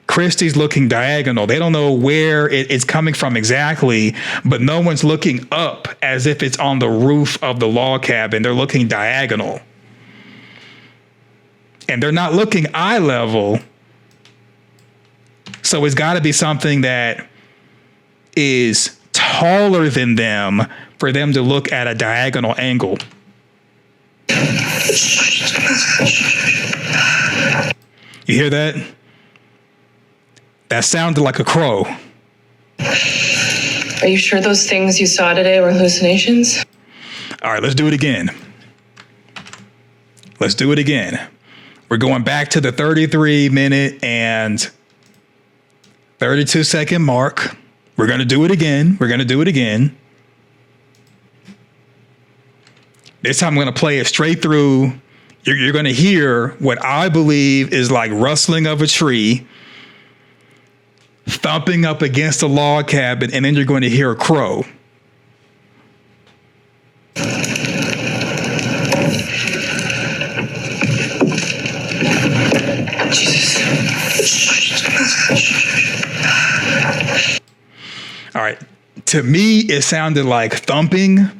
Christy's looking diagonal. They don't know where it's coming from exactly, but no one's looking up as if it's on the roof of the log cabin. They're looking diagonal. And they're not looking eye level. So it's got to be something that is taller than them for them to look at a diagonal angle. You hear that? That sounded like a crow. Are you sure those things you saw today were hallucinations? All right, let's do it again. Let's do it again. We're going back to the 33-minute and 32-second mark. We're going to do it again. We're going to do it again. This time I'm going to play it straight through. You're going to hear what I believe is like rustling of a tree, thumping up against a log cabin, and then you're going to hear a crow. All right. To me, it sounded like thumping,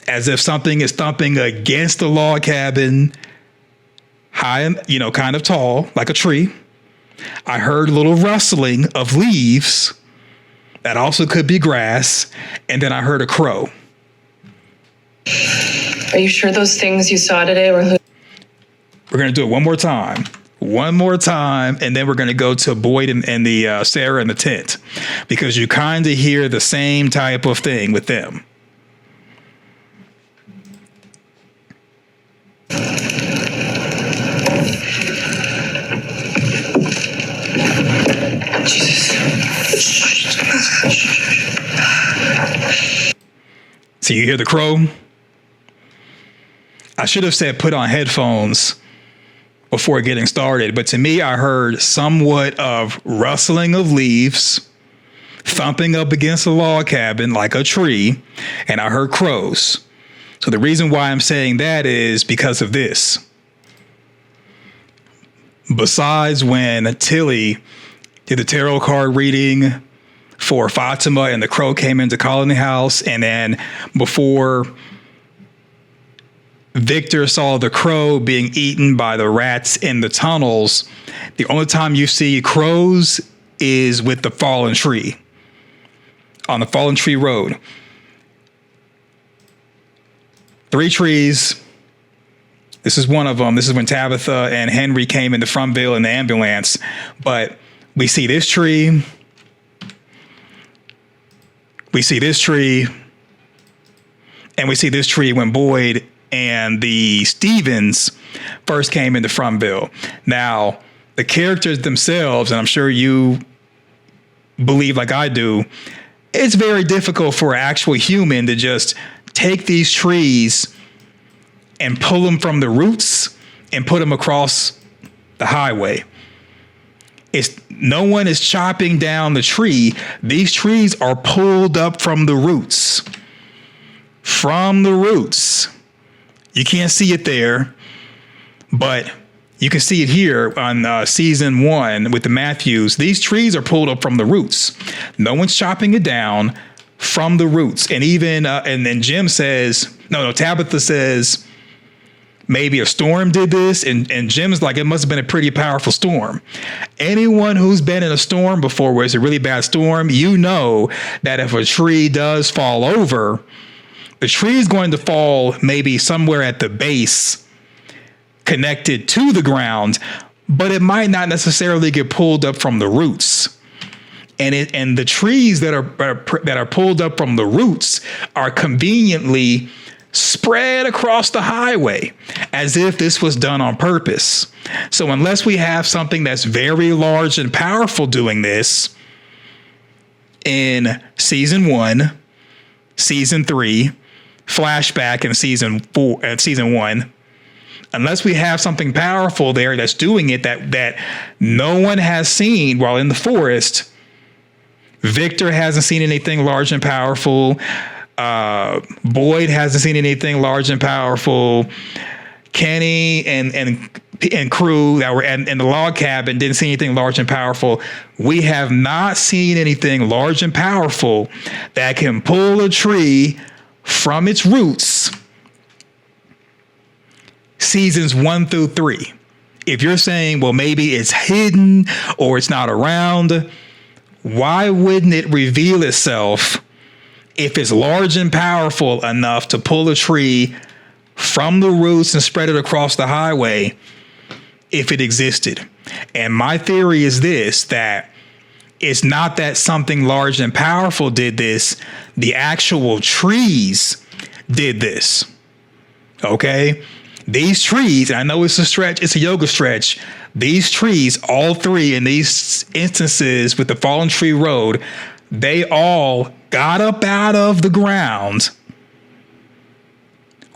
as if something is thumping against the log cabin, high and, kind of tall, like a tree. I heard a little rustling of leaves. That also could be grass. And then I heard a crow. Are you sure those things you saw today were We're going to do it one more time. One more time, and then we're going to go to Boyd and the Sarah in the tent, because you kind of hear the same type of thing with them. So you hear the crow? I should have said put on headphones before getting started, but to me, I heard somewhat of rustling of leaves, thumping up against a log cabin like a tree, and I heard crows. So the reason why I'm saying that is because of this. Besides when Tilly did the tarot card reading for Fatima and the crow came into Colony House, and then before Victor saw the crow being eaten by the rats in the tunnels, the only time you see crows is with the fallen tree, on the fallen tree road. 3 trees. This is one of them. This is when Tabitha and Henry came into FROMville in the ambulance. But we see this tree. We see this tree. And we see this tree when Boyd and the Stevens first came into FROMville. Now, the characters themselves, and I'm sure you believe like I do, it's very difficult for an actual human to just take these trees and pull them from the roots and put them across the highway. No one is chopping down the tree. These trees are pulled up from the roots. From the roots. You can't see it there, but you can see it here on season 1 with the Matthews. These trees are pulled up from the roots. No one's chopping it down, from the roots. And even, and then Jim says, Tabitha says, maybe a storm did this. And Jim's like, it must have been a pretty powerful storm. Anyone who's been in a storm before where it's a really bad storm, you know that if a tree does fall over, the tree is going to fall maybe somewhere at the base connected to the ground, but it might not necessarily get pulled up from the roots. And the trees that are pulled up from the roots are conveniently spread across the highway as if this was done on purpose. So unless we have something that's very large and powerful doing this in season 1, season 3, flashback in season 4 and season 1, unless we have something powerful there that's doing it that no one has seen while in the forest. Victor hasn't seen anything large and powerful. Boyd hasn't seen anything large and powerful. Kenny and crew that were in the log cabin didn't see anything large and powerful. We have not seen anything large and powerful that can pull a tree from its roots. Seasons 1 through 3. If you're saying, well, maybe it's hidden or it's not around, why wouldn't it reveal itself if it's large and powerful enough to pull a tree from the roots and spread it across the highway if it existed? And my theory is this, that it's not that something large and powerful did this. The actual trees did this. Okay? These trees, and I know it's a stretch, it's a yoga stretch. These trees, all three in these instances with the fallen tree road, they all got up out of the ground,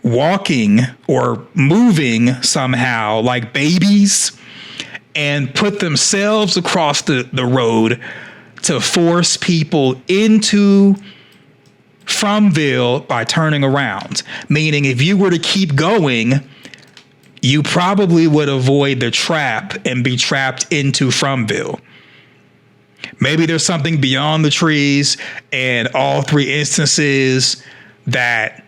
walking or moving somehow like babies, and put themselves across the road to force people into FROMville by turning around. Meaning if you were to keep going, you probably would avoid the trap and be trapped into FROMville. Maybe there's something beyond the trees and all three instances that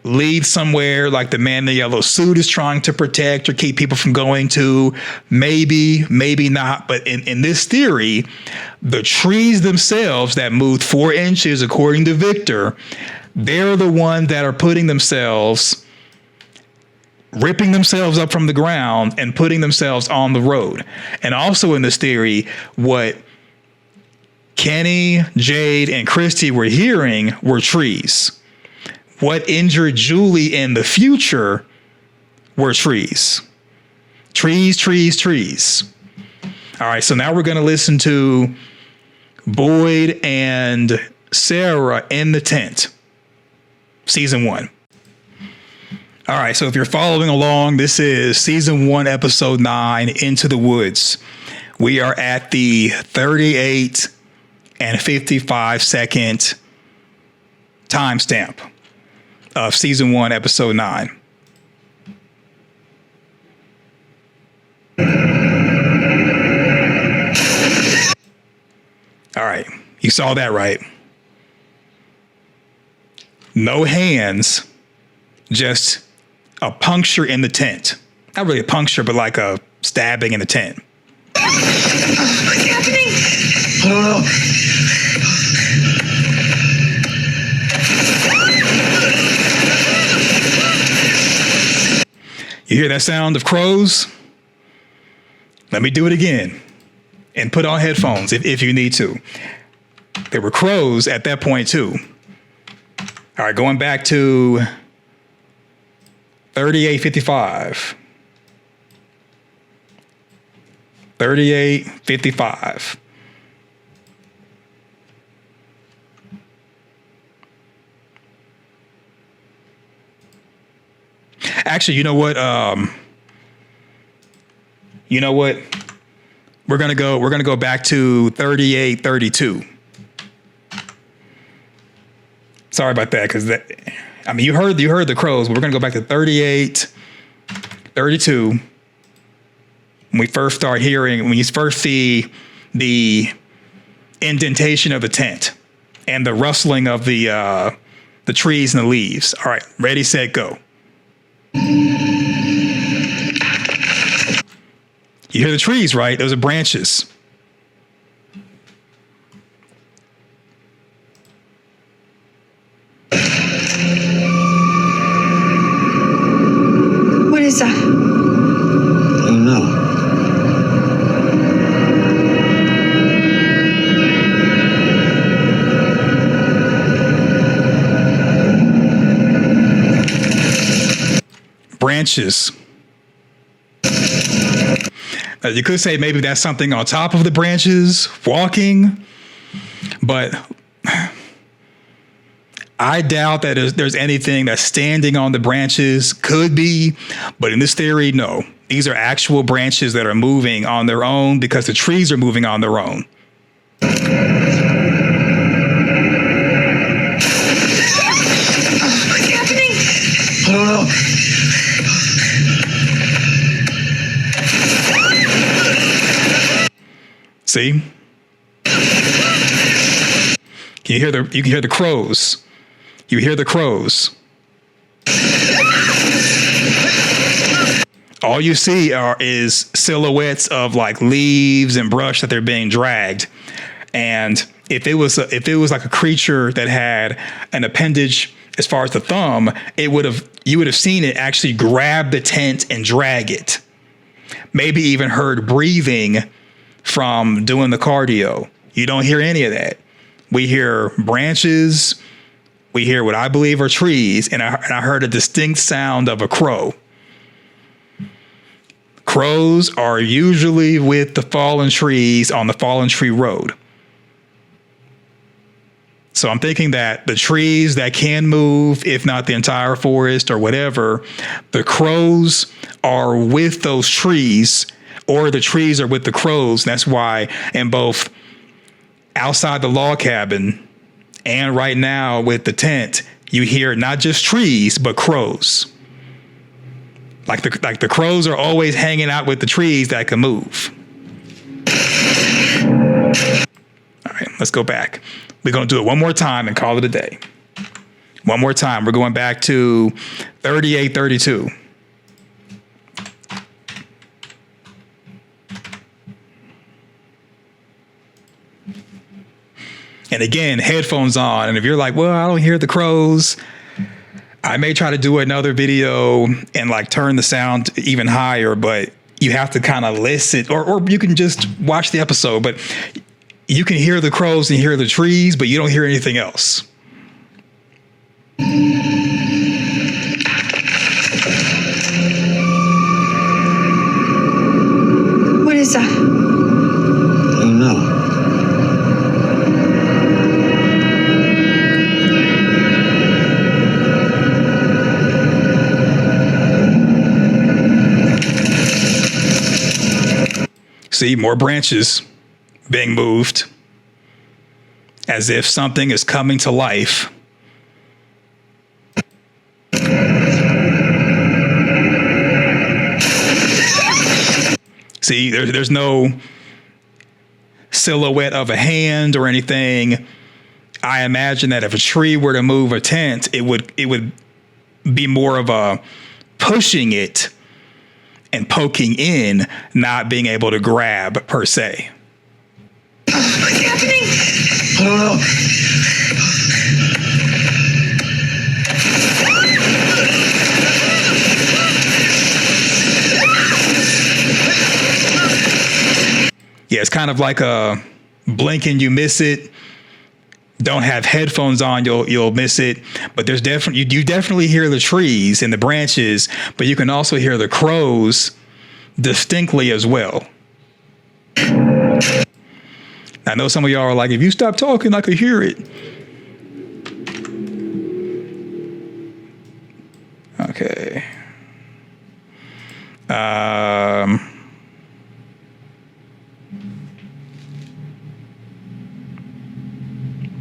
lead somewhere, like the man in the yellow suit is trying to protect or keep people from going to. Maybe not. But in this theory, the trees themselves that moved 4 inches, according to Victor, they're the ones that are ripping themselves up from the ground and putting themselves on the road. And also in this theory, what Kenny, Jade, and Christy were hearing were trees. What injured Julie in the future were trees. Trees. All right, so now we're going to listen to Boyd and Sarah in the tent. Season 1. All right, so if you're following along, this is Season 1, Episode 9, Into the Woods. We are at the 38 and 55 second timestamp of Season 1, Episode 9. All right, you saw that, right? No hands, just a puncture in the tent. Not really a puncture, but like a stabbing in the tent. What's happening? I don't know. You hear that sound of crows? Let me do it again and put on headphones if you need to. There were crows at that point too. All right, going back to 38:55. 38:55. Actually, you know what? We're gonna go back to 38:32. Sorry about that, because you heard the crows, but we're gonna go back to 38:32. When you first see the indentation of the tent and the rustling of the trees and the leaves. All right, ready, set, go. You hear the trees, right? Those are branches. What is that? I don't know. Branches. You could say maybe that's something on top of the branches, walking, but I doubt that there's anything that's standing on the branches. Could be, but in this theory, no. These are actual branches that are moving on their own because the trees are moving on their own. What's happening? I don't know. See? You can hear the crows. You hear the crows. All you see is silhouettes of like leaves and brush that they're being dragged. And if it was like a creature that had an appendage as far as the thumb, you would have seen it actually grab the tent and drag it. Maybe even heard breathing from doing the cardio. You don't hear any of that. We hear branches. We hear what I believe are trees. And I heard a distinct sound of a crow. Crows are usually with the fallen trees on the fallen tree road. So I'm thinking that the trees that can move, if not the entire forest or whatever, the crows are with those trees, or the trees are with the crows. And that's why in both outside the log cabin and right now with the tent, you hear not just trees, but crows. Like the crows are always hanging out with the trees that can move. All right, let's go back. We're going to do it one more time and call it a day. One more time. We're going back to 3832. And again, headphones on. And if you're like, well, I don't hear the crows, I may try to do another video and like turn the sound even higher, but you have to kind of listen, or you can just watch the episode, but you can hear the crows and hear the trees, but you don't hear anything else. What is that? I don't know. See, more branches being moved as if something is coming to life. See, there's no silhouette of a hand or anything. I imagine that if a tree were to move a tent, it would be more of a pushing it and poking in, not being able to grab per se. What's happening? I don't know. Yeah, it's kind of like a blink and you miss it. Don't have headphones on, you'll miss it. But there's definitely you definitely hear the trees and the branches, but you can also hear the crows distinctly as well. I know some of y'all are like, if you stop talking, I could hear it. Okay.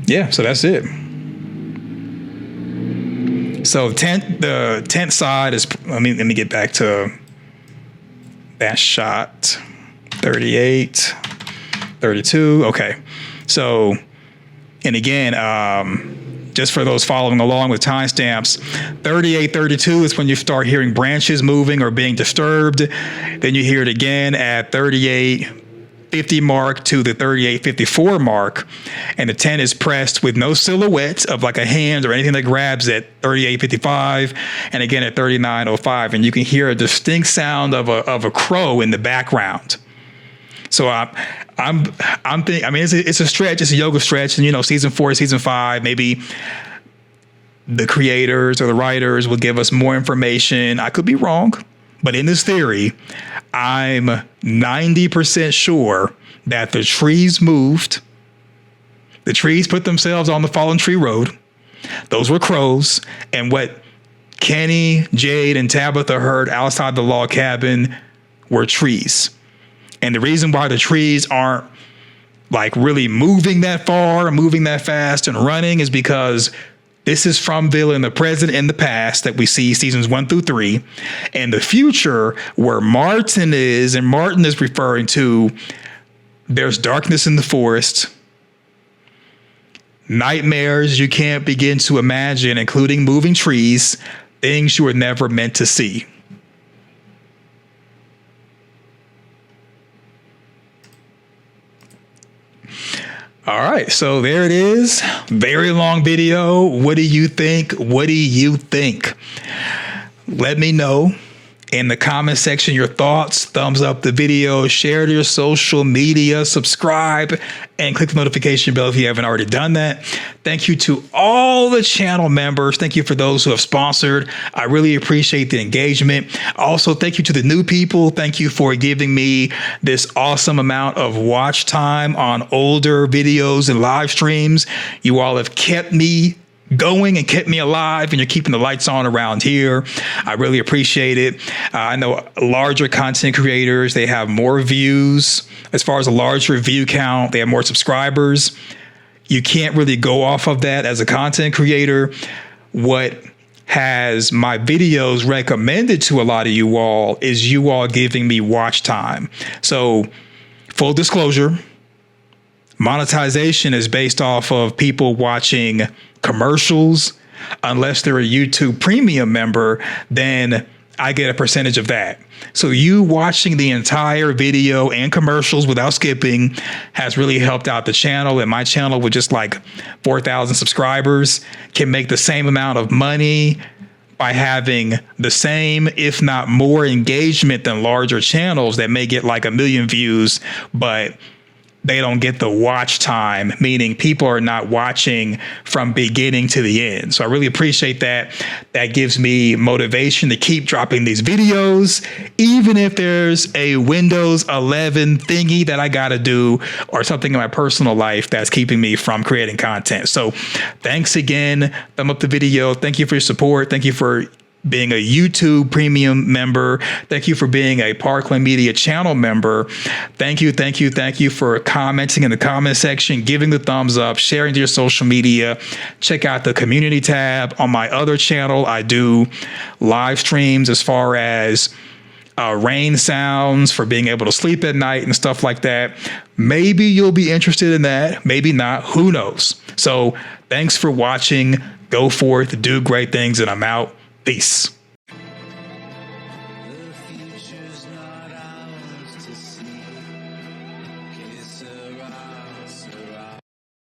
Yeah, so that's it. So the tent side is, let me get back to that shot. 38, 32. Okay. So, and again, just for those following along with timestamps, 3832 is when you start hearing branches moving or being disturbed. Then you hear it again at 3850 mark to the 3854 mark. And the tent is pressed with no silhouette of like a hand or anything that grabs at 3855 and again at 3905. And you can hear a distinct sound of a crow in the background. So I'm thinking, I mean, it's a stretch, it's a yoga stretch, and you know, season 4, season 5, maybe the creators or the writers will give us more information. I could be wrong, but in this theory, I'm 90% sure that the trees moved. The trees put themselves on the fallen tree road. Those were crows. And what Kenny, Jade, and Tabitha heard outside the log cabin were trees. And the reason why the trees aren't like really moving that far, moving that fast and running is because this is FROMville in the present and the past that we see seasons 1 through 3. And the future where Martin is, and Martin is referring to there's darkness in the forest, nightmares you can't begin to imagine, including moving trees, things you were never meant to see. All right, so there it is. Very long video. What do you think? What do you think? Let me know in the comment section your thoughts, thumbs up the video, share to your social media, subscribe, and click the notification bell if you haven't already done that. Thank you to all the channel members. Thank you for those who have sponsored. I really appreciate the engagement. Also, thank you to the new people. Thank you for giving me this awesome amount of watch time on older videos and live streams. You all have kept me going and kept me alive, and you're keeping the lights on around here. I really appreciate it. I know larger content creators, they have more views. As far as a larger view count, they have more subscribers. You can't really go off of that as a content creator. What has my videos recommended to a lot of you all is you all giving me watch time. So full disclosure, monetization is based off of people watching commercials. Unless they're a YouTube premium member, then I get a percentage of that. So you watching the entire video and commercials without skipping has really helped out the channel. And my channel with just like 4,000 subscribers can make the same amount of money by having the same, if not more, engagement than larger channels that may get like 1 million views, but they don't get the watch time, meaning people are not watching from beginning to the end. So I really appreciate that. That gives me motivation to keep dropping these videos, even if there's a Windows 11 thingy that I got to do or something in my personal life that's keeping me from creating content. So thanks again. Thumb up the video. Thank you for your support. Thank you for being a YouTube premium member. Thank you for being a Parkland Media channel member. Thank you for commenting in the comment section, giving the thumbs up, sharing to your social media. Check out the community tab on my other channel. I do live streams as far as rain sounds for being able to sleep at night and stuff like that. Maybe you'll be interested in that. Maybe not. Who knows? So thanks for watching. Go forth, do great things, and I'm out. Peace.